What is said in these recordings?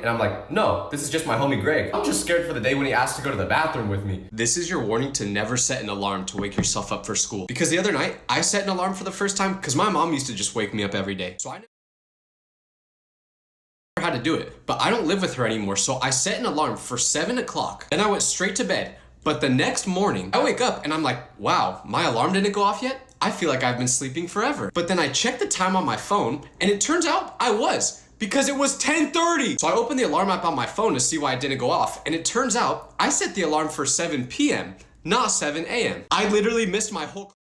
And I'm like, no, this is just my homie Greg. I'm just scared for the day when he asks to go to the bathroom with me. This is your warning to never set an alarm to wake yourself up for school. Because the other night, I set an alarm for the first time because my mom used to just wake me up every day. So I never how to do it, but I don't live with her anymore, so I set an alarm for 7 o'clock. Then I went straight to bed. But the next morning, I wake up and I'm like, wow, my alarm didn't go off yet? I feel like I've been sleeping forever. But then I checked the time on my phone and it turns out I was, because it was 10:30. So I opened the alarm app on my phone to see why it didn't go off, and it turns out I set the alarm for 7 p.m., not 7 a.m. I literally missed my whole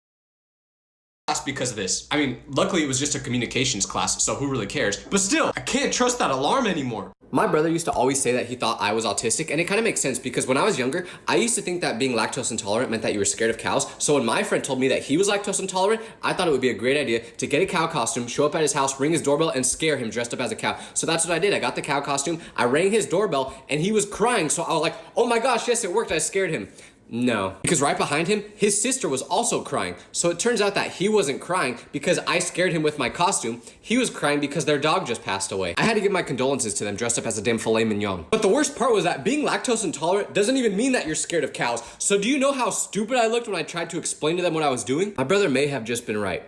class because of this. I mean, luckily it was just a communications class, so who really cares? But still, I can't trust that alarm anymore. My brother used to always say that he thought I was autistic, and it kind of makes sense because when I was younger, I used to think that being lactose intolerant meant that you were scared of cows. So when my friend told me that he was lactose intolerant, I thought it would be a great idea to get a cow costume, show up at his house, ring his doorbell, and scare him dressed up as a cow. So that's what I did. I got the cow costume, I rang his doorbell, and he was crying. So I was like, oh my gosh, yes, it worked. I scared him. No, because right behind him, his sister was also crying. So it turns out that he wasn't crying because I scared him with my costume. He was crying because their dog just passed away. I had to give my condolences to them dressed up as a damn filet mignon. But the worst part was that being lactose intolerant doesn't even mean that you're scared of cows. So do you know how stupid I looked when I tried to explain to them what I was doing? My brother may have just been right.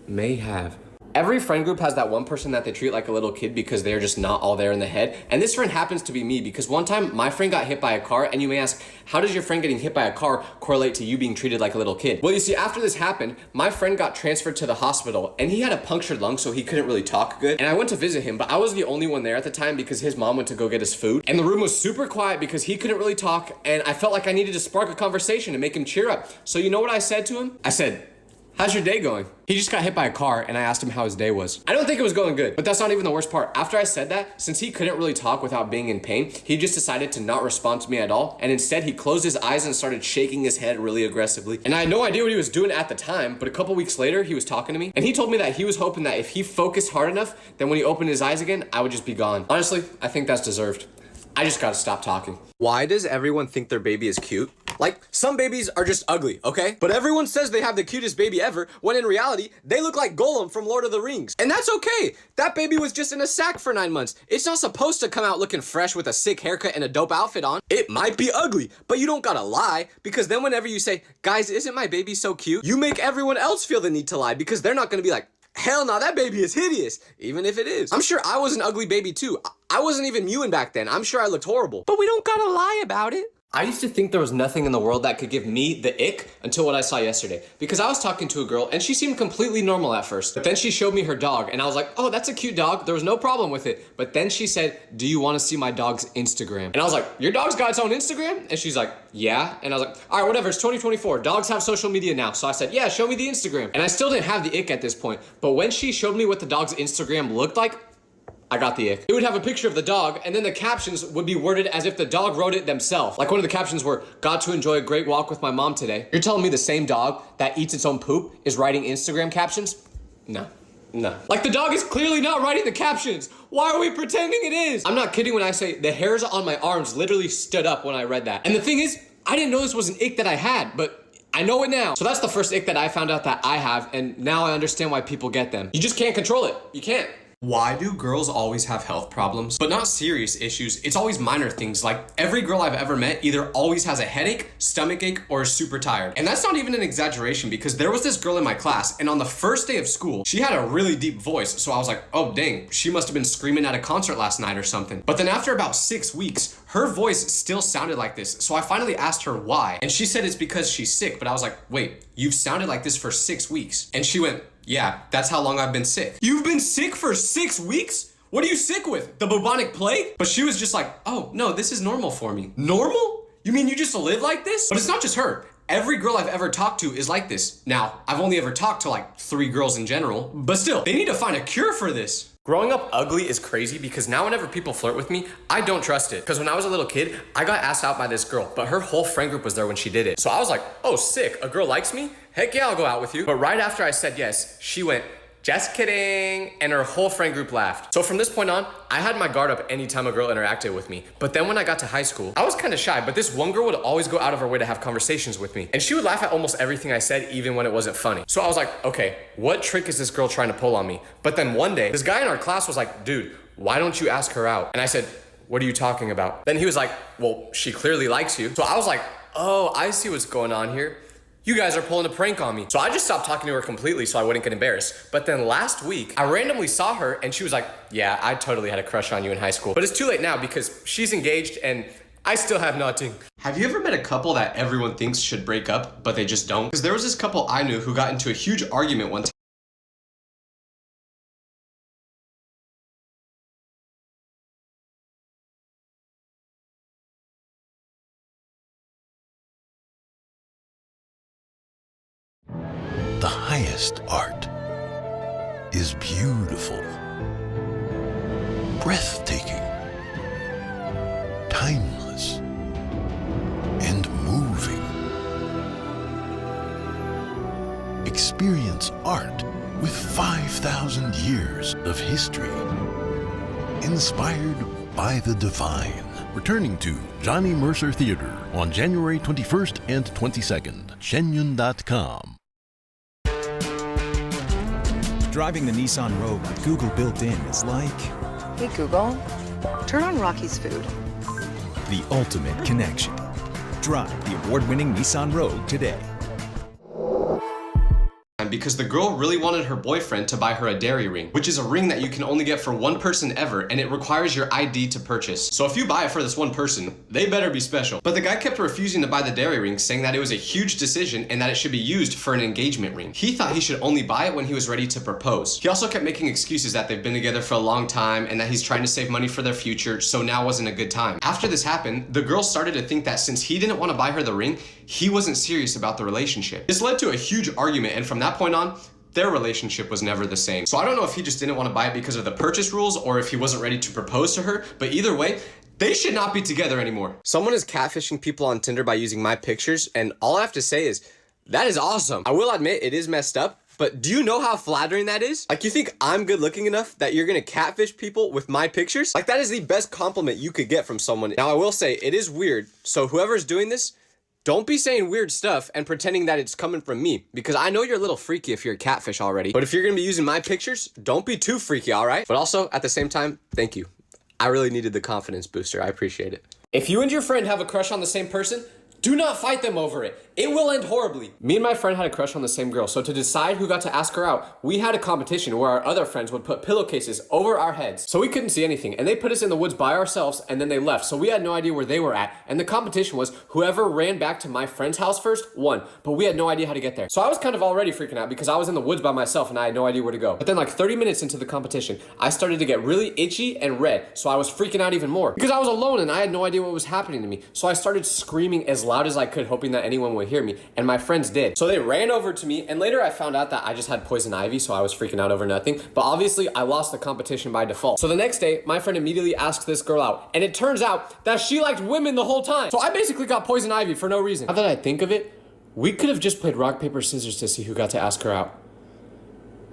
May have. Every friend group has that one person that they treat like a little kid because they're just not all there in the head. And this friend happens to be me because one time my friend got hit by a car, and you may ask, how does your friend getting hit by a car correlate to you being treated like a little kid? Well, you see, after this happened, my friend got transferred to the hospital and he had a punctured lung, so he couldn't really talk good. And I went to visit him, but I was the only one there at the time because his mom went to go get his food. And the room was super quiet because he couldn't really talk, and I felt like I needed to spark a conversation to make him cheer up. So you know what I said to him? I said, how's your day going? He just got hit by a car and I asked him how his day was. I don't think it was going good, but that's not even the worst part. After I said that, since he couldn't really talk without being in pain, he just decided to not respond to me at all. And instead he closed his eyes and started shaking his head really aggressively. And I had no idea what he was doing at the time, but a couple weeks later, he was talking to me and he told me that he was hoping that if he focused hard enough, then when he opened his eyes again, I would just be gone. Honestly, I think that's deserved. I just gotta stop talking. Why does everyone think their baby is cute? Like, some babies are just ugly, okay? But everyone says they have the cutest baby ever, when in reality, they look like Gollum from Lord of the Rings. And that's okay. That baby was just in a sack for 9 months. It's not supposed to come out looking fresh with a sick haircut and a dope outfit on. It might be ugly, but you don't gotta lie, because then whenever you say, guys, isn't my baby so cute? You make everyone else feel the need to lie, because they're not gonna be like, hell no, that baby is hideous, even if it is. I'm sure I was an ugly baby too. I wasn't even mewing back then. I'm sure I looked horrible. But we don't gotta lie about it. I used to think there was nothing in the world that could give me the ick until what I saw yesterday. Because I was talking to a girl and she seemed completely normal at first. But then she showed me her dog and I was like, oh, that's a cute dog. There was no problem with it. But then she said, do you want to see my dog's Instagram? And I was like, your dog's got its own Instagram? And she's like, yeah. And I was like, all right, whatever, it's 2024. Dogs have social media now. So I said, yeah, show me the Instagram. And I still didn't have the ick at this point. But when she showed me what the dog's Instagram looked like, I got the ick. It would have a picture of the dog, and then the captions would be worded as if the dog wrote it themselves. Like one of the captions were, got to enjoy a great walk with my mom today. You're telling me the same dog that eats its own poop is writing Instagram captions? No. No. Like the dog is clearly not writing the captions. Why are we pretending it is? I'm not kidding when I say the hairs on my arms literally stood up when I read that. And the thing is, I didn't know this was an ick that I had, but I know it now. So that's the first ick that I found out that I have, and now I understand why people get them. You just can't control it. You can't. Why do girls always have health problems? But not serious issues, it's always minor things. Like every girl I've ever met either always has a headache, stomach ache, or is super tired. And that's not even an exaggeration because there was this girl in my class and on the first day of school, she had a really deep voice. So I was like, oh dang, she must have been screaming at a concert last night or something. But then after about 6 weeks, her voice still sounded like this. So I finally asked her why. And she said it's because she's sick. But I was like, wait, you've sounded like this for 6 weeks. And she went, yeah, that's how long I've been sick. You've been sick for 6 weeks? What are you sick with? The bubonic plague? But she was just like, oh, no, this is normal for me. Normal? You mean you just live like this? But it's not just her. Every girl I've ever talked to is like this. Now, I've only ever talked to like 3 girls in general, but still, they need to find a cure for this. Growing up ugly is crazy because now whenever people flirt with me, I don't trust it. Because when I was a little kid, I got asked out by this girl, but her whole friend group was there when she did it. So I was like, oh, sick, a girl likes me? Heck yeah, I'll go out with you. But right after I said yes, she went, just kidding, and her whole friend group laughed. So from this point on, I had my guard up anytime a girl interacted with me. But then when I got to high school, I was kind of shy, but this one girl would always go out of her way to have conversations with me. And she would laugh at almost everything I said, even when it wasn't funny. So I was like, okay, what trick is this girl trying to pull on me? But then one day, this guy in our class was like, dude, why don't you ask her out? And I said, what are you talking about? Then he was like, well, she clearly likes you. So I was like, oh, I see what's going on here. You guys are pulling a prank on me. So I just stopped talking to her completely so I wouldn't get embarrassed. But then last week, I randomly saw her and she was like, yeah, I totally had a crush on you in high school. But it's too late now because she's engaged and I still have nothing. Have you ever met a couple that everyone thinks should break up, but they just don't? Because there was this couple I knew who got into a huge argument one time. The highest art is beautiful, breathtaking, timeless, and moving. Experience art with 5,000 years of history, inspired by the divine. Returning to Johnny Mercer Theater on January 21st and 22nd, Shenyun.com. Driving the Nissan Rogue with Google built in is like Hey Google, turn on Rocky's Food. the ultimate connection. Drive the award-winning Nissan Rogue today. Because the girl really wanted her boyfriend to buy her a dairy ring, which is a ring that you can only get for one person ever, and it requires your ID to purchase. So if you buy it for this one person, they better be special. But the guy kept refusing to buy the dairy ring, saying that it was a huge decision and that it should be used for an engagement ring. He thought he should only buy it when he was ready to propose. He also kept making excuses that they've been together for a long time and that he's trying to save money for their future, so now wasn't a good time. After this happened, the girl started to think that since he didn't want to buy her the ring, he wasn't serious about the relationship. This led to a huge argument, and from that point on, their relationship was never the same. So I don't know if he just didn't want to buy it because of the purchase rules or if he wasn't ready to propose to her, but either way, they should not be together anymore. Someone is catfishing people on Tinder by using my pictures, and all I have to say is, that is awesome. I will admit it is messed up, but do you know how flattering that is? Like, you think I'm good looking enough that you're gonna catfish people with my pictures? Like, that is the best compliment you could get from someone. Now, I will say, it is weird, so whoever's doing this, don't be saying weird stuff and pretending that it's coming from me, because I know you're a little freaky if you're a catfish already, but if you're gonna be using my pictures, don't be too freaky, all right? But also, at the same time, thank you. I really needed the confidence booster. I appreciate it. If you and your friend have a crush on the same person, do not fight them over it. It will end horribly. Me and my friend had a crush on the same girl, so to decide who got to ask her out, we had a competition where our other friends would put pillowcases over our heads so we couldn't see anything, and they put us in the woods by ourselves and then they left, so we had no idea where they were at, and the competition was whoever ran back to my friend's house first won, but we had no idea how to get there. So I was kind of already freaking out because I was in the woods by myself and I had no idea where to go. But then like 30 minutes into the competition, I started to get really itchy and red, so I was freaking out even more because I was alone and I had no idea what was happening to me. So I started screaming as loud as I could, hoping that anyone would hear me, and my friends did. So they ran over to me, and later I found out that I just had poison ivy, so I was freaking out over nothing, but obviously I lost the competition by default. So the next day, my friend immediately asked this girl out, and it turns out that she liked women the whole time. So I basically got poison ivy for no reason. Now that I think of it, we could have just played rock, paper, scissors to see who got to ask her out.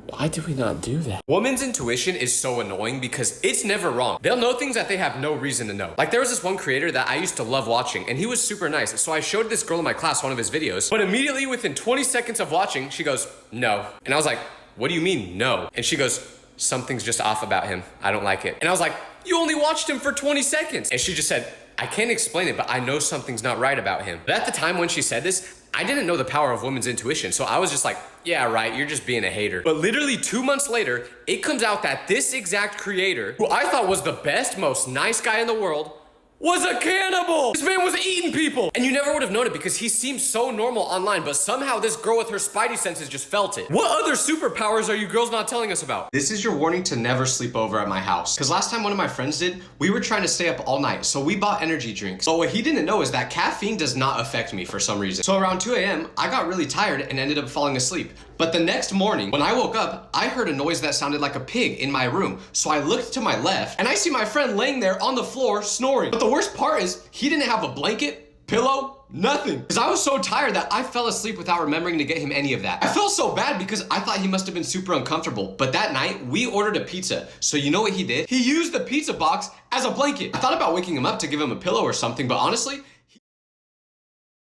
Why did we not do that? Women's intuition is so annoying because it's never wrong. They'll know things that they have no reason to know. Like, there was this one creator that I used to love watching, and he was super nice. So I showed this girl in my class one of his videos, but immediately within 20 seconds of watching, she goes, no. And I was like, what do you mean, no? And she goes, something's just off about him. I don't like it. And I was like, you only watched him for 20 seconds. And she just said, I can't explain it, but I know something's not right about him. But at the time when she said this, I didn't know the power of women's intuition, so I was just like, yeah, right, you're just being a hater. But literally 2 months later, it comes out that this exact creator, who I thought was the best, most nice guy in the world, was a cannibal! This man was eating people! And you never would have known it because he seems so normal online, but somehow this girl with her spidey senses just felt it. What other superpowers are you girls not telling us about? This is your warning to never sleep over at my house. Because last time one of my friends did, we were trying to stay up all night, so we bought energy drinks. But what he didn't know is that caffeine does not affect me for some reason. So around 2 a.m., I got really tired and ended up falling asleep. But the next morning, when I woke up, I heard a noise that sounded like a pig in my room. So I looked to my left, and I see my friend laying there on the floor snoring. But the worst part is, he didn't have a blanket, pillow, nothing. Because I was so tired that I fell asleep without remembering to get him any of that. I felt so bad because I thought he must have been super uncomfortable. But that night, we ordered a pizza. So you know what he did? He used the pizza box as a blanket. I thought about waking him up to give him a pillow or something, but honestly, he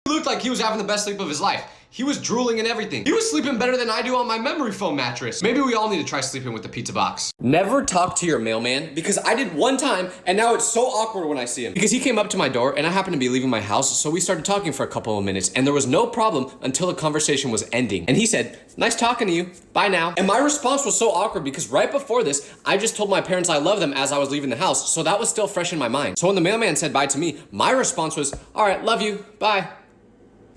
looked like he was having the best sleep of his life. He was drooling and everything. He was sleeping better than I do on my memory foam mattress. Maybe we all need to try sleeping with the pizza box. Never talk to your mailman, because I did one time and now it's so awkward when I see him. Because he came up to my door and I happened to be leaving my house, so we started talking for a couple of minutes and there was no problem until the conversation was ending. And he said, "Nice talking to you. Bye now." And my response was so awkward because right before this, I just told my parents I love them as I was leaving the house, so that was still fresh in my mind. So when the mailman said bye to me, my response was, "All right, love you, bye."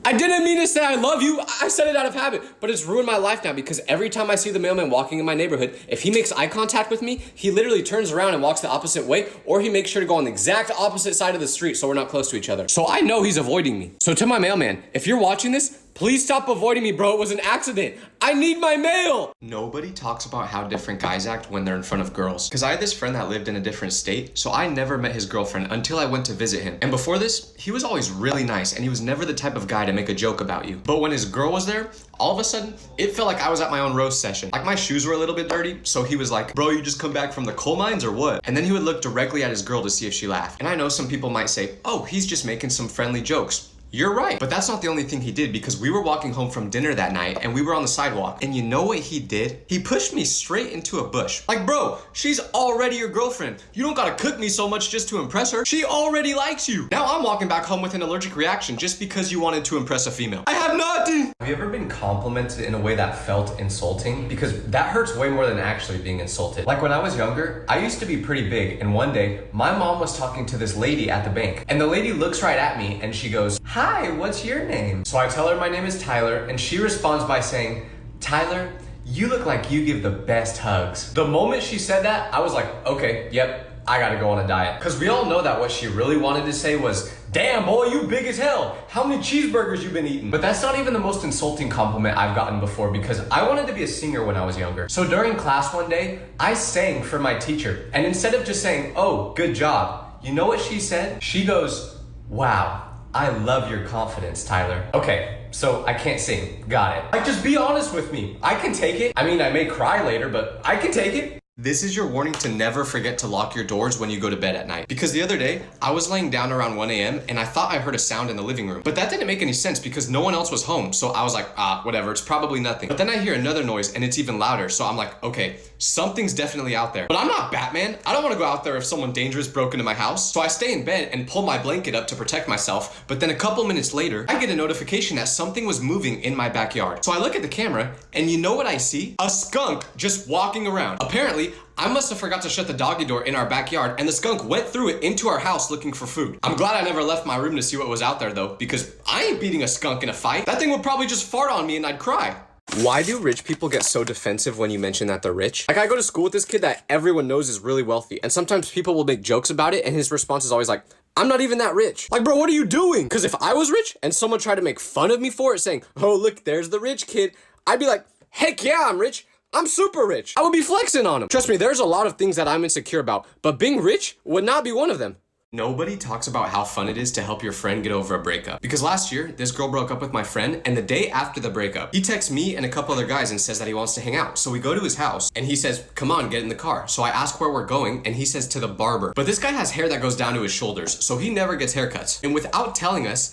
I didn't mean to say I love you. I said it out of habit, but it's ruined my life now because every time I see the mailman walking in my neighborhood, if he makes eye contact with me, he literally turns around and walks the opposite way, or he makes sure to go on the exact opposite side of the street so we're not close to each other. So I know he's avoiding me. So to my mailman, if you're watching this, please stop avoiding me, bro. It was an accident. I need my mail. Nobody talks about how different guys act when they're in front of girls. Because I had this friend that lived in a different state, so I never met his girlfriend until I went to visit him. And before this, he was always really nice, and he was never the type of guy to make a joke about you. But when his girl was there, all of a sudden, it felt like I was at my own roast session. Like my shoes were a little bit dirty, so he was like, "Bro, you just come back from the coal mines or what?" And then he would look directly at his girl to see if she laughed. And I know some people might say, "Oh, he's just making some friendly jokes." You're right, but that's not the only thing he did, because we were walking home from dinner that night and we were on the sidewalk, and you know what he did? He pushed me straight into a bush. Like, bro, she's already your girlfriend. You don't gotta cook me so much just to impress her. She already likes you. Now I'm walking back home with an allergic reaction just because you wanted to impress a female. I have nothing. Have you ever been complimented in a way that felt insulting? Because that hurts way more than actually being insulted. Like when I was younger, I used to be pretty big, and one day my mom was talking to this lady at the bank, and the lady looks right at me and she goes, "Hi, what's your name?" So I tell her my name is Tyler, and she responds by saying, "Tyler, you look like you give the best hugs." The moment she said that, I was like, okay, yep, I gotta go on a diet. Because we all know that what she really wanted to say was, "Damn, boy, you big as hell. How many cheeseburgers you been eating?" But that's not even the most insulting compliment I've gotten before, because I wanted to be a singer when I was younger. So during class one day, I sang for my teacher. And instead of just saying, "Oh, good job," you know what she said? She goes, "Wow, I love your confidence, Tyler." Okay, so I can't sing. Got it. Like, just be honest with me. I can take it. I mean, I may cry later, but I can take it. This is your warning to never forget to lock your doors when you go to bed at night. Because the other day, I was laying down around 1 a.m. and I thought I heard a sound in the living room. But that didn't make any sense because no one else was home. So I was like, whatever, it's probably nothing. But then I hear another noise and it's even louder. So I'm like, okay, something's definitely out there. But I'm not Batman. I don't want to go out there if someone dangerous broke into my house. So I stay in bed and pull my blanket up to protect myself. But then a couple minutes later, I get a notification that something was moving in my backyard. So I look at the camera and you know what I see? A skunk just walking around. Apparently, I must have forgot to shut the doggy door in our backyard, and the skunk went through it into our house looking for food. I'm glad I never left my room to see what was out there though, because I ain't beating a skunk in a fight. That thing would probably just fart on me and I'd cry. Why do rich people get so defensive when you mention that they're rich? Like, I go to school with this kid that everyone knows is really wealthy, and sometimes people will make jokes about it, and his response is always like, "I'm not even that rich." Like, bro, what are you doing? Because if I was rich and someone tried to make fun of me for it, saying, "Oh, look, there's the rich kid," I'd be like, "Heck yeah, I'm rich. I'm super rich." I would be flexing on him. Trust me, there's a lot of things that I'm insecure about, but being rich would not be one of them. Nobody talks about how fun it is to help your friend get over a breakup. Because last year, this girl broke up with my friend, and the day after the breakup, he texts me and a couple other guys and says that he wants to hang out. So we go to his house, and he says, "Come on, get in the car." So I ask where we're going, and he says to the barber. But this guy has hair that goes down to his shoulders, so he never gets haircuts. And without telling us,